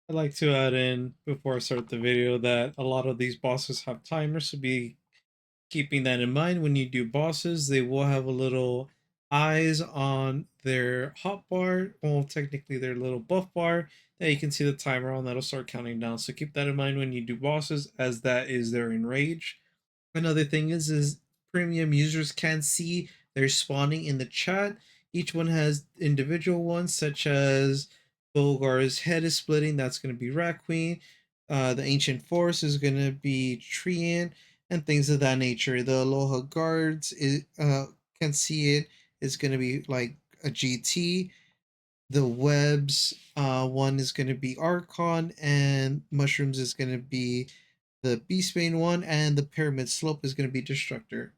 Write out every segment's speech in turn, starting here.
I'd like to add in before I start the video that a lot of these bosses have timers, so be keeping that in mind when you do bosses. They will have a little eyes on their hotbar, well, technically their little buff bar that you can see the timer on that'll start counting down. So keep that in mind when you do bosses, as that is their enrage. Another thing is premium users can see they're spawning in the chat. Each one has individual ones, such as Bolgar's head is splitting. That's going to be Rat Queen. The Ancient Force is going to be Treant, and things of that nature. The Aloha Guards can see it. It's going to be like a GT. The Webs one is going to be Archon, and Mushrooms is going to be the Beastbane one, and the Pyramid Slope is going to be Destructor.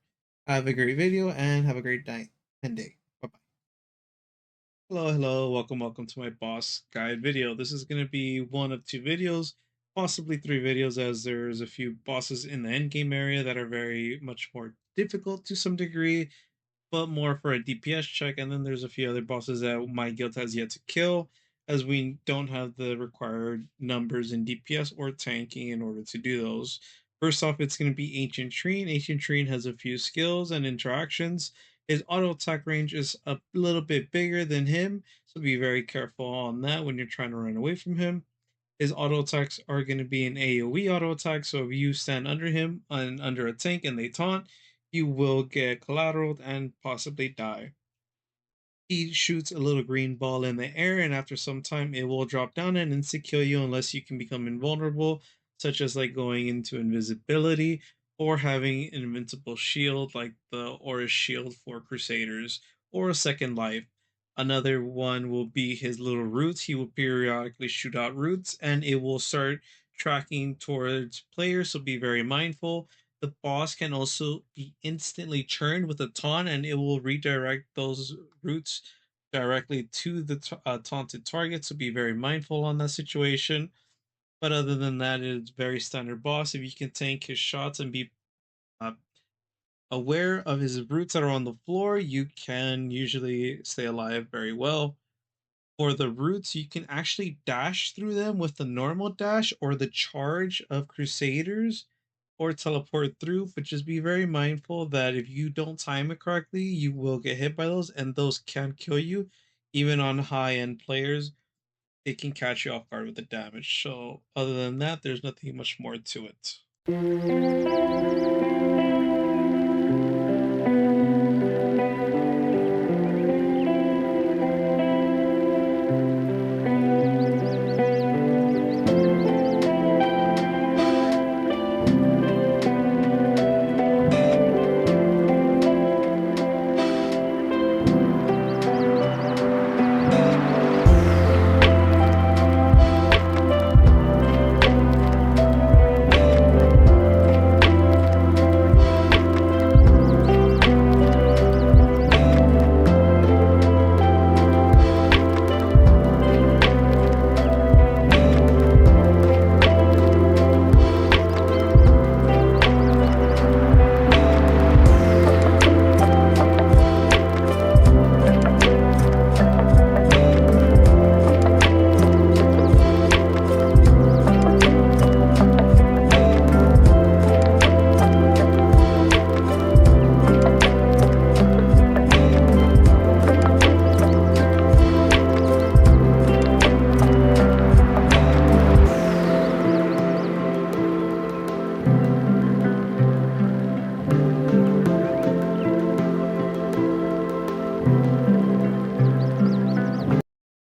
Have a great video and have a great night and day. Bye bye. Hello, welcome to my boss guide video. This is going to be one of two videos, possibly three videos, as there's a few bosses in the endgame area that are very much more difficult to some degree, but more for a DPS check. And then there's a few other bosses that my guild has yet to kill, as we don't have the required numbers in DPS or tanking in order to do those. First off, it's going to be Ancient Treen. Ancient Treen has a few skills and interactions. His auto attack range is a little bit bigger than him, so be very careful on that when you're trying to run away from him. His auto attacks are going to be an AoE auto attack, so if you stand under him and under a tank and they taunt, you will get collateraled and possibly die. He shoots a little green ball in the air, and after some time, it will drop down and insta kill you unless you can become invulnerable, such as like going into invisibility or having an invincible shield like the Aura shield for Crusaders, or a second life. Another one will be his little roots. He will periodically shoot out roots, and it will start tracking towards players, so be very mindful. The boss can also be instantly churned with a taunt, and it will redirect those roots directly to the taunted target, so be very mindful on that situation. But other than that, it's very standard boss. If you can tank his shots and be uh, aware of his roots that are on the floor, you can usually stay alive very well. For the roots, you can actually dash through them with the normal dash or the charge of Crusaders, or teleport through, but just be very mindful that if you don't time it correctly, you will get hit by those, and those can kill you. Even on high end players, it can catch you off guard with the damage. So, other than that, there's nothing much more to it.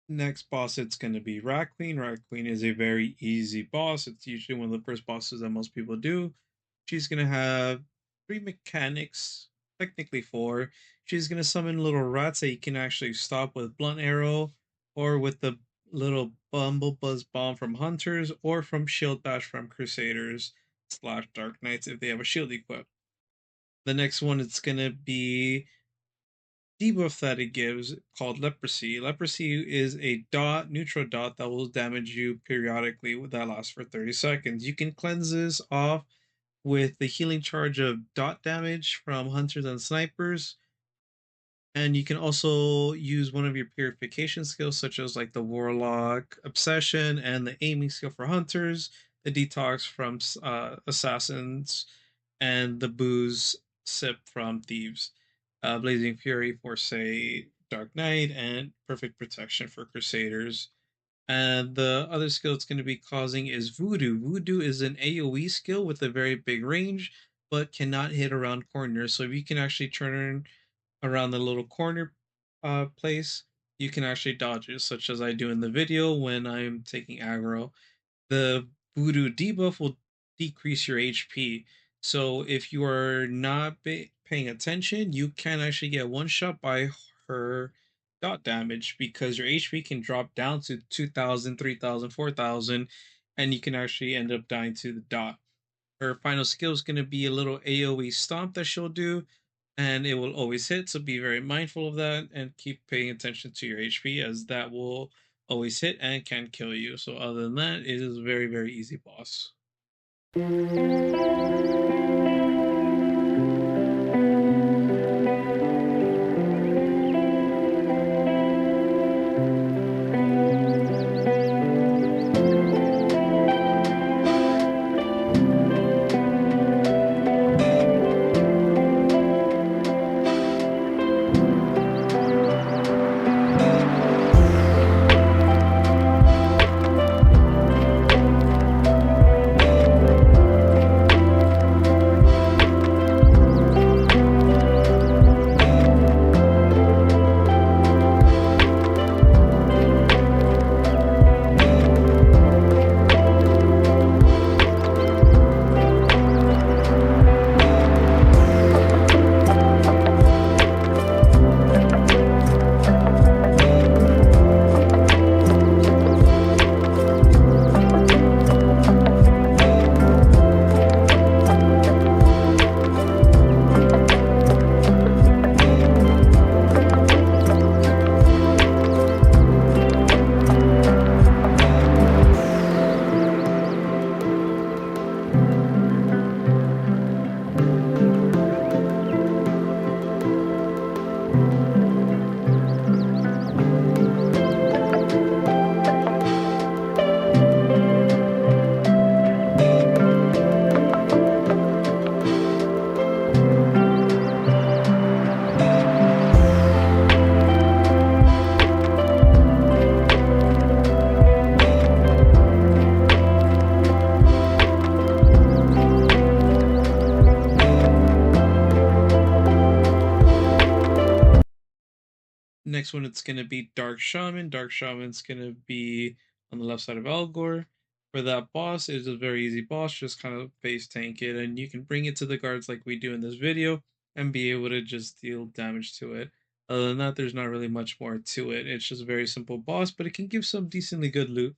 Next boss, it's going to be Rat Queen. Rat Queen is a very easy boss. It's usually one of the first bosses that most people do. She's going to have three mechanics, technically four. She's going to summon little rats that you can actually stop with Blunt Arrow, or with the little Bumble Buzz Bomb from Hunters, or from Shield Bash from Crusaders / Dark Knights if they have a shield equipped. The next one, it's going to be debuff that it gives, called Leprosy. Leprosy is a neutral dot that will damage you periodically, that lasts for 30 seconds. You can cleanse this off with the healing charge of dot damage from hunters and snipers, And you can also use one of your purification skills, such as like the Warlock Obsession and the aiming skill for hunters, the detox from assassins, and the booze sip from thieves. Blazing Fury for, say, Dark Knight, and Perfect Protection for Crusaders. And the other skill it's going to be causing is Voodoo. Voodoo is an AoE skill with a very big range, but cannot hit around corners. So if you can actually turn around the little corner place, you can actually dodge it, such as I do in the video when I'm taking aggro. The Voodoo debuff will decrease your HP. So if you are not paying attention, you can actually get one shot by her dot damage because your HP can drop down to 2,000, 3,000, 4,000, and you can actually end up dying to the dot. Her final skill is going to be a little AoE stomp that she'll do, and it will always hit. So be very mindful of that and keep paying attention to your HP, as that will always hit and can kill you. So other than that, it is a very, very easy boss. Next one, it's going to be Dark Shaman. Dark Shaman's going to be on the left side of Algor. For that boss, it is a very easy boss. Just kind of base tank it, and you can bring it to the guards like we do in this video and be able to just deal damage to it. Other than that, there's not really much more to it. It's just a very simple boss, but it can give some decently good loot.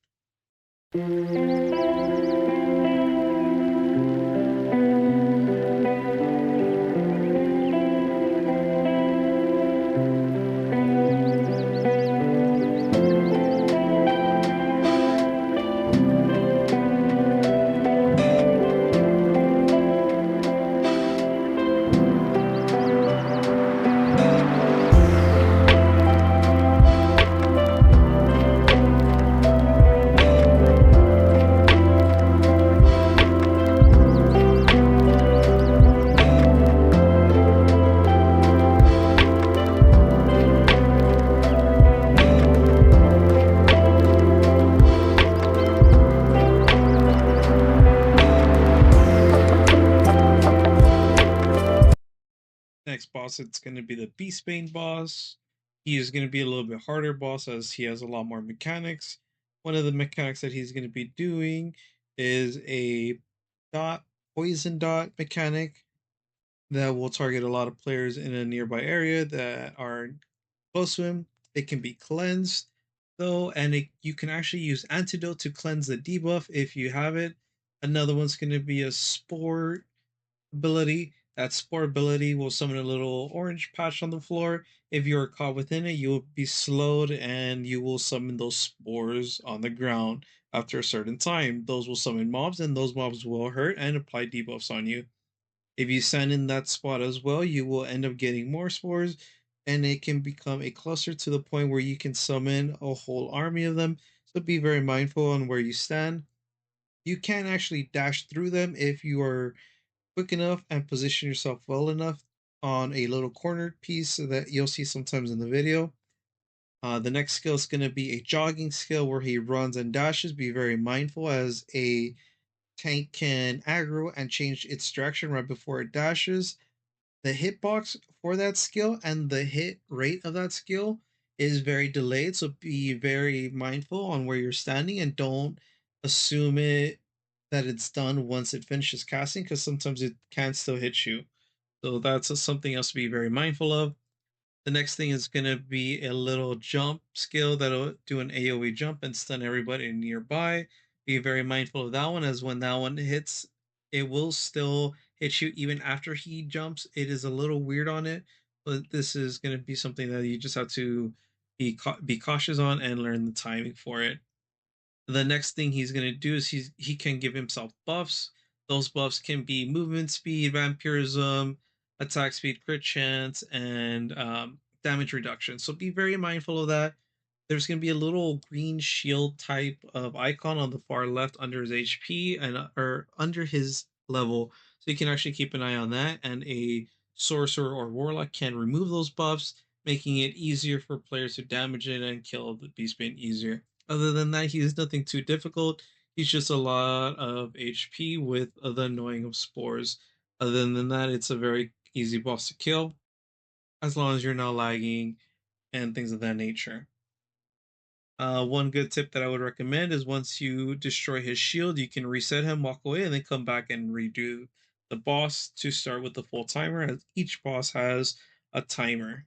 Next boss, it's going to be the Beast Bane boss. He is going to be a little bit harder boss as he has a lot more mechanics. One of the mechanics that he's going to be doing is a dot poison dot mechanic that will target a lot of players in a nearby area that are close to him. It can be cleansed though, and you can actually use antidote to cleanse the debuff if you have it. Another one's going to be a spore ability. That spore ability will summon a little orange patch on the floor. If you are caught within it, you will be slowed and you will summon those spores on the ground after a certain time. Those will summon mobs, and those mobs will hurt and apply debuffs on you. If you stand in that spot as well, you will end up getting more spores, and it can become a cluster to the point where you can summon a whole army of them. So be very mindful on where you stand. You can actually dash through them if you are quick enough and position yourself well enough on a little cornered piece that you'll see sometimes in the video. The next skill is going to be a jogging skill where he runs and dashes. Be very mindful as a tank can aggro and change its direction right before it dashes. The hitbox for that skill and the hit rate of that skill is very delayed, so be very mindful on where you're standing and don't assume it that it's done once it finishes casting, because sometimes it can still hit you. So that's something else to be very mindful of. The next thing is going to be a little jump skill that'll do an AoE jump and stun everybody nearby. Be very mindful of that one, as when that one hits, it will still hit you even after he jumps. It is a little weird on it, but this is going to be something that you just have to be cautious on and learn the timing for it. The next thing he's going to do is he can give himself buffs. Those buffs can be movement speed, vampirism, attack speed, crit chance, and damage reduction. So be very mindful of that. There's going to be a little green shield type of icon on the far left under his HP and or under his level, so you can actually keep an eye on that. And a sorcerer or warlock can remove those buffs, making it easier for players to damage it and kill the beastbane easier. Other than that, he's nothing too difficult. He's just a lot of HP with the annoying of spores. Other than that, it's a very easy boss to kill, as long as you're not lagging and things of that nature. One good tip that I would recommend is once you destroy his shield, you can reset him, walk away, and then come back and redo the boss to start with the full timer, as each boss has a timer.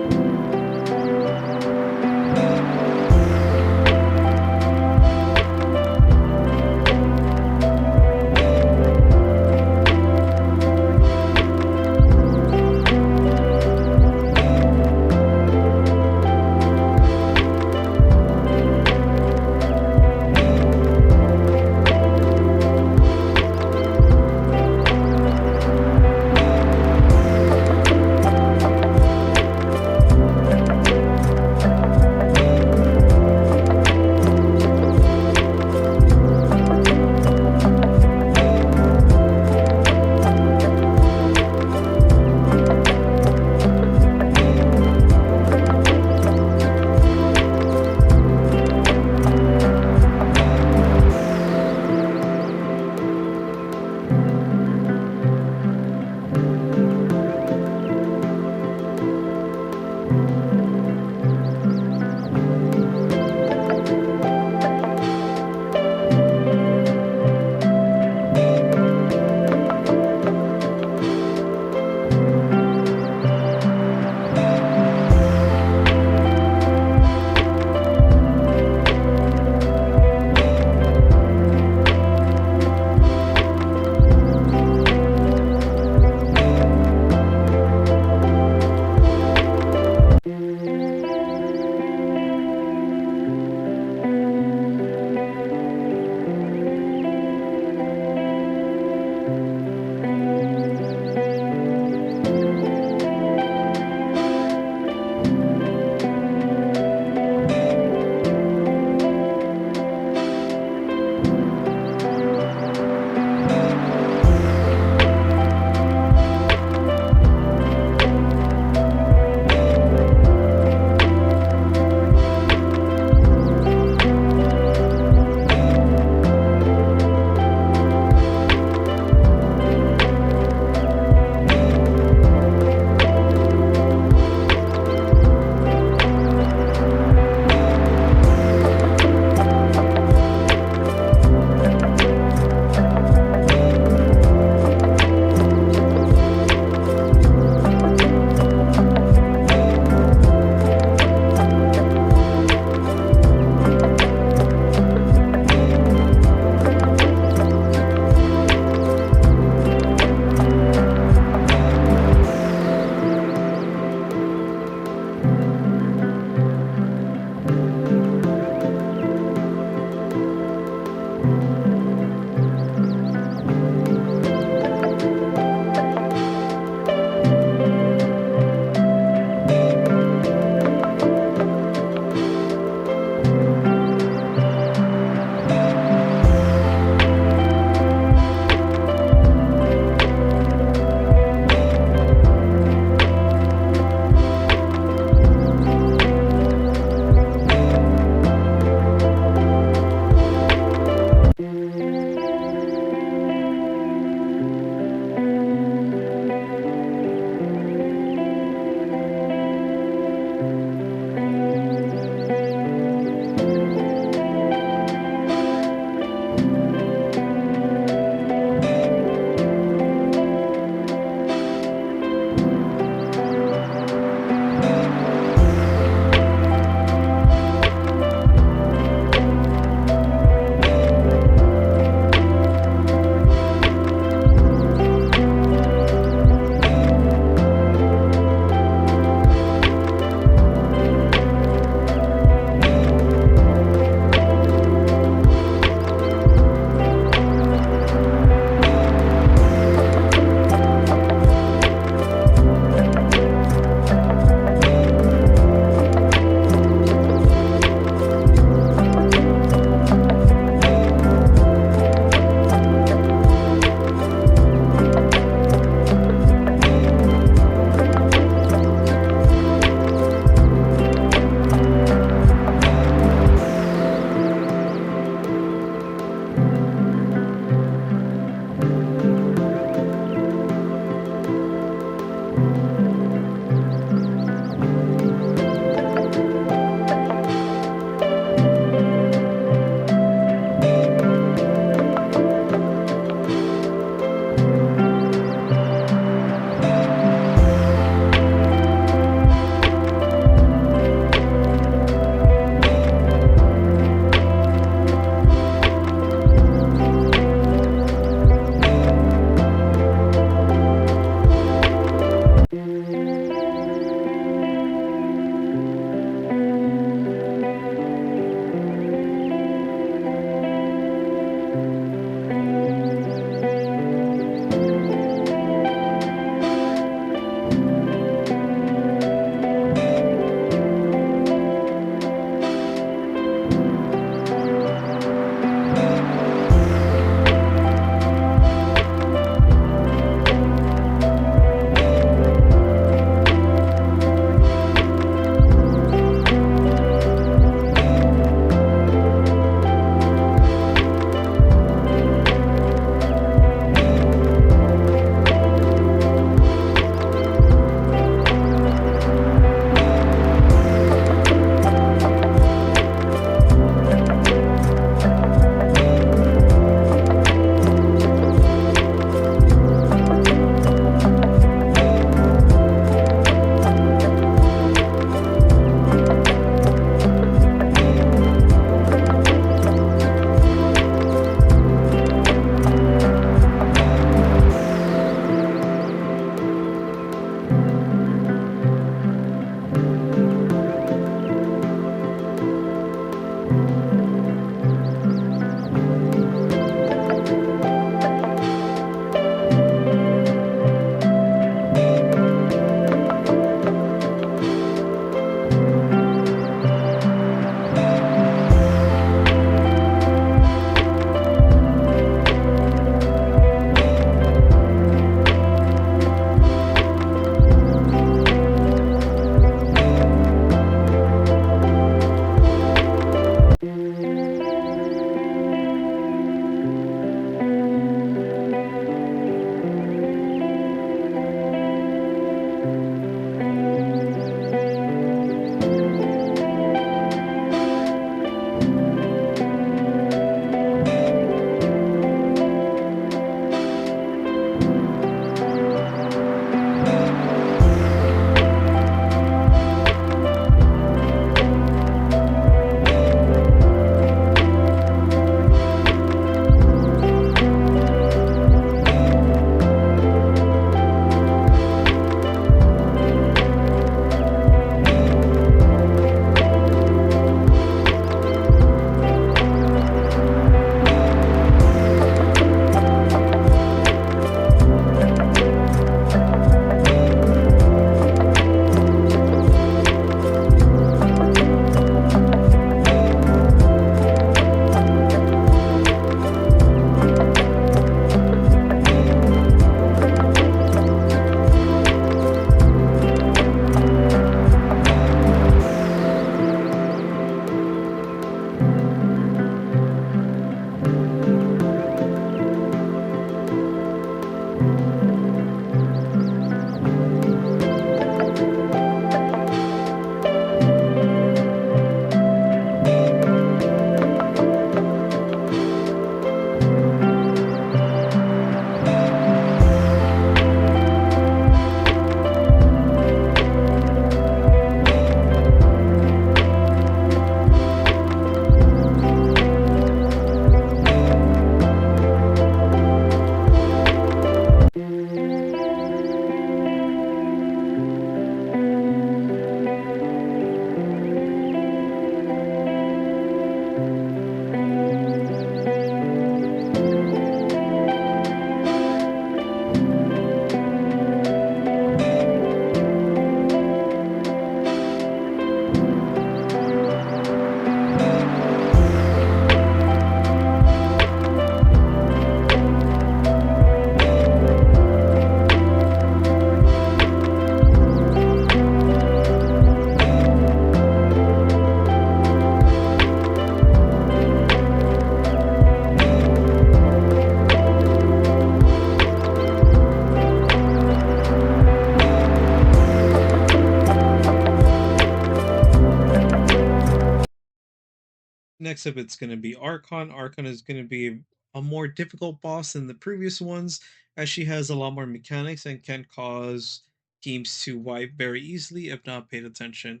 Next up, it's going to be Archon. Archon is going to be a more difficult boss than the previous ones, as she has a lot more mechanics and can cause teams to wipe very easily if not paid attention.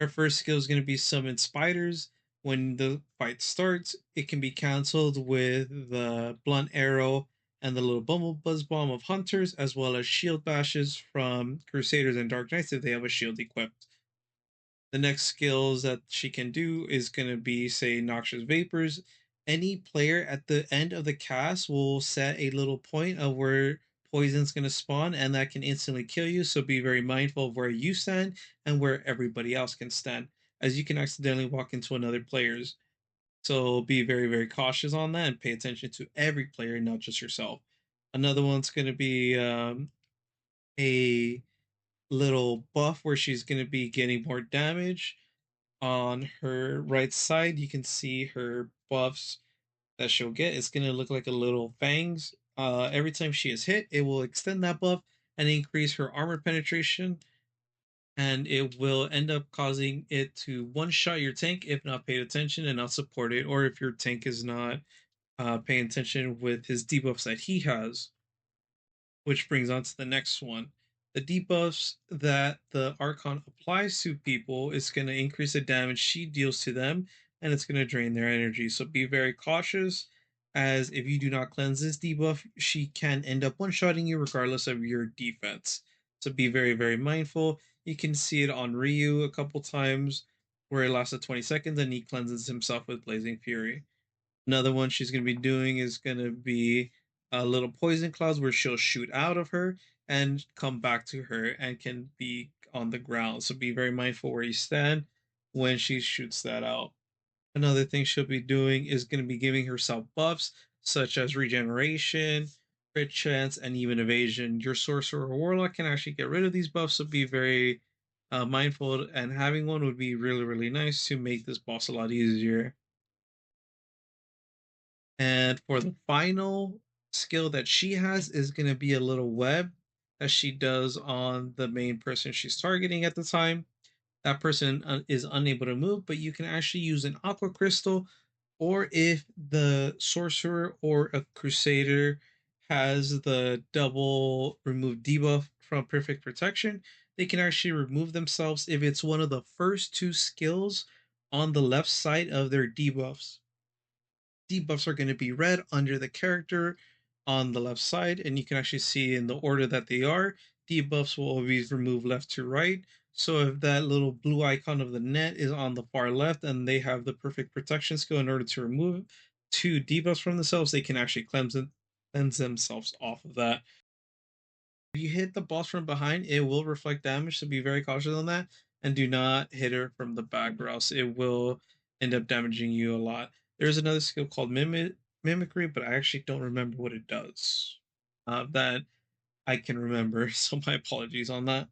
Her first skill is going to be summon spiders. When the fight starts, it can be cancelled with the blunt arrow and the little buzz bomb of hunters, as well as shield bashes from crusaders and dark knights if they have a shield equipped. The next skills that she can do is going to be, say, noxious vapors. Any player at the end of the cast will set a little point of where poison's going to spawn, and that can instantly kill you. So be very mindful of where you stand and where everybody else can stand, as you can accidentally walk into another player's. So be very, very cautious on that and pay attention to every player, not just yourself. Another one's going to be a little buff where she's going to be getting more damage. On her right side, you can see her buffs that she'll get. It's going to look like a little fangs. Every time she is hit, it will extend that buff and increase her armor penetration, and it will end up causing it to one shot your tank if not paid attention and not support it, or if your tank is not paying attention with his debuffs that he has. Which brings on to the next one. The debuffs that the Archon applies to people is going to increase the damage she deals to them, and it's going to drain their energy. So be very cautious, as if you do not cleanse this debuff, she can end up one-shotting you regardless of your defense. So be very, very mindful. You can see it on Ryu a couple times, where it lasts 20 seconds and he cleanses himself with Blazing Fury. Another one she's going to be doing is going to be a little poison clouds where she'll shoot out of her and come back to her and can be on the ground. So be very mindful where you stand when she shoots that out. Another thing she'll be doing is going to be giving herself buffs such as regeneration, crit chance, and even evasion. Your sorcerer or warlock can actually get rid of these buffs, so be very mindful, and having one would be really, really nice to make this boss a lot easier. And for the final skill that she has is going to be a little web that she does on the main person she's targeting at the time. That person is unable to move, but you can actually use an aqua crystal, or if the sorcerer or a crusader has the double remove debuff from perfect protection, they can actually remove themselves if it's one of the first two skills on the left side of their debuffs. Debuffs are going to be red under the character on the left side, and you can actually see in the order that they are. Debuffs will always remove left to right. So if that little blue icon of the net is on the far left and they have the perfect protection skill in order to remove two debuffs from themselves, they can actually cleanse themselves off of that. If you hit the boss from behind, it will reflect damage, so be very cautious on that. And do not hit her from the back, or else it will end up damaging you a lot. There's another skill called Mimicry, but I actually don't remember what it does. That I can remember, so my apologies on that.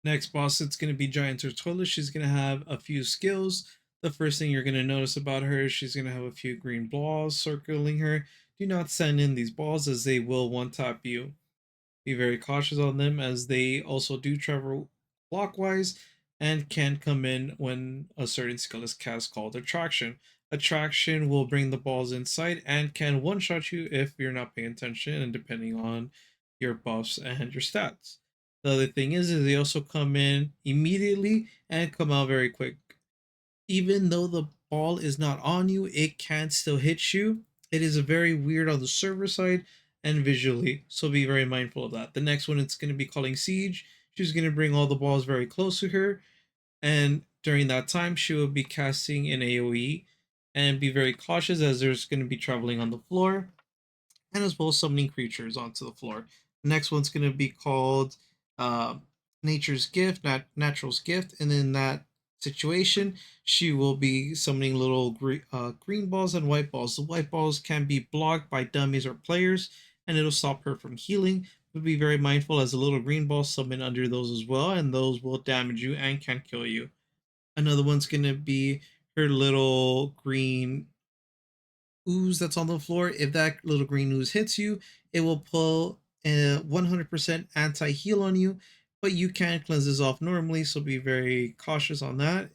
Next boss, it's going to be Giant Tortolla. She's going to have a few skills. The first thing you're going to notice about her is she's going to have a few green balls circling her. Do not send in these balls as they will one tap you. Be very cautious on them as they also do travel clockwise and can come in when a certain skill is cast called Attraction. Attraction will bring the balls inside and can one shot you if you're not paying attention and depending on your buffs and your stats. The other thing is they also come in immediately and come out very quick. Even though the ball is not on you, it can still hit you. It is a very weird on the server side and visually, so be very mindful of that. The next one it's going to be calling Siege. She's going to bring all the balls very close to her, and during that time, she will be casting an AoE. And be very cautious as there's going to be traveling on the floor and as well as summoning creatures onto the floor. The next one's going to be called uh, Nature's Gift, Natural's Gift, and in that situation, she will be summoning little green balls and white balls. The white balls can be blocked by dummies or players, and it'll stop her from healing. But be very mindful as the little green balls summon under those as well, and those will damage you and can kill you. Another one's going to be her little green ooze that's on the floor. If that little green ooze hits you, it will pull a 100% anti heal on you, but you can cleanse this off normally, so be very cautious on that.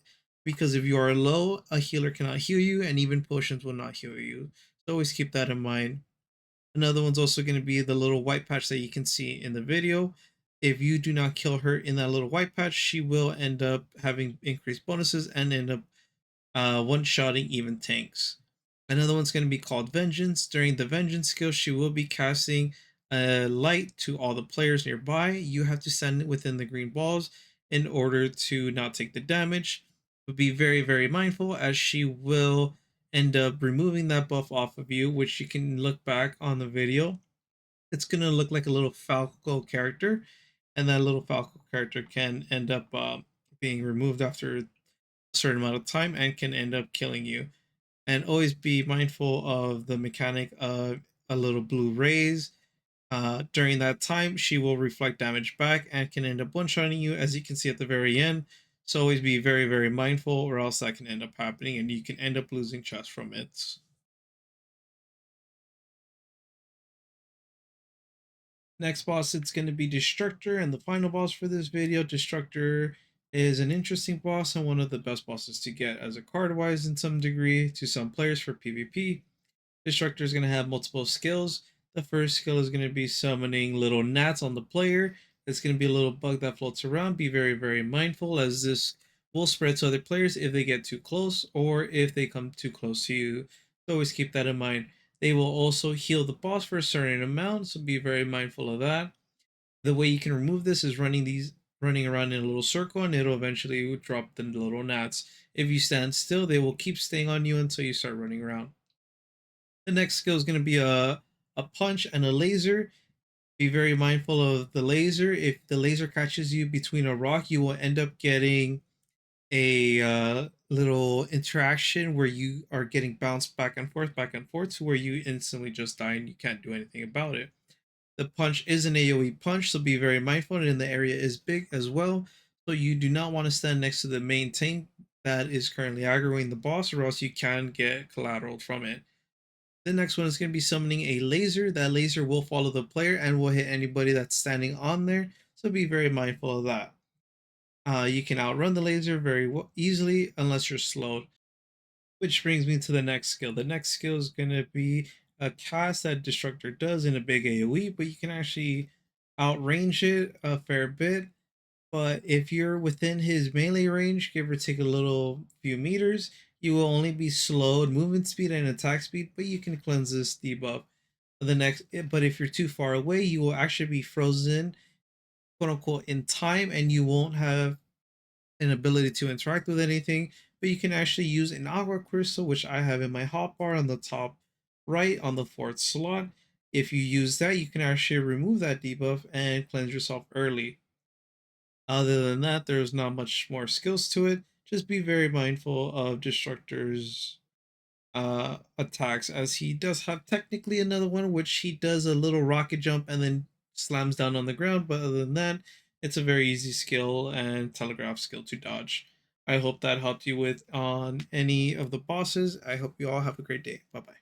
Because if you are low, a healer cannot heal you, and even potions will not heal you. So always keep that in mind. Another one's also going to be the little white patch that you can see in the video. If you do not kill her in that little white patch, she will end up having increased bonuses and end up one-shotting even tanks. Another one's going to be called Vengeance. During the Vengeance skill, she will be casting a light to all the players nearby. You have to stand within the green balls in order to not take the damage. But be very, very mindful as she will end up removing that buff off of you, which you can look back on the video. It's going to look like a little Falco character, and that little Falco character can end up being removed after a certain amount of time and can end up killing you. And always be mindful of the mechanic of a little blue rays. During that time, she will reflect damage back and can end up one-shotting you, as you can see at the very end. So always be very, very mindful, or else that can end up happening and you can end up losing chests from it. Next boss, it's going to be Destructor, and the final boss for this video. Destructor is an interesting boss and one of the best bosses to get as a card wise in some degree to some players for PvP. Destructor is going to have multiple skills. The first skill is going to be summoning little gnats on the player. It's going to be a little bug that floats around. Be very, very mindful as this will spread to other players if they get too close or if they come too close to you. So always keep that in mind. They will also heal the boss for a certain amount, so be very mindful of that. The way you can remove this is running around in a little circle, and it'll eventually drop the little gnats. If you stand still, they will keep staying on you until you start running around. The next skill is going to be a punch and a laser. Be very mindful of the laser. If the laser catches you between a rock, you will end up getting a little interaction where you are getting bounced back and forth to where you instantly just die and you can't do anything about it. The punch is an AoE punch, so be very mindful, and the area is big as well. So you do not want to stand next to the main tank that is currently aggroing the boss, or else you can get collateral from it. The next one is going to be summoning a laser. That laser will follow the player and will hit anybody that's standing on there. So be very mindful of that. You can outrun the laser very easily unless you're slowed. Which brings me to the next skill. The next skill is going to be a cast that Destructor does in a big AoE, but you can actually outrange it a fair bit. But if you're within his melee range, give or take a little few meters, you will only be slowed movement speed and attack speed, but you can cleanse this debuff. But if you're too far away, you will actually be frozen, quote unquote, in time, and you won't have an ability to interact with anything. But you can actually use an Agua Crystal, which I have in my hotbar on the top right on the fourth slot. If you use that, you can actually remove that debuff and cleanse yourself early. Other than that, there's not much more skills to it. Just be very mindful of Destructor's attacks, as he does have technically another one, which he does a little rocket jump and then slams down on the ground. But other than that, It's a very easy skill and telegraph skill to dodge. I hope that helped you with on any of the bosses. I hope you all have a great day. Bye bye.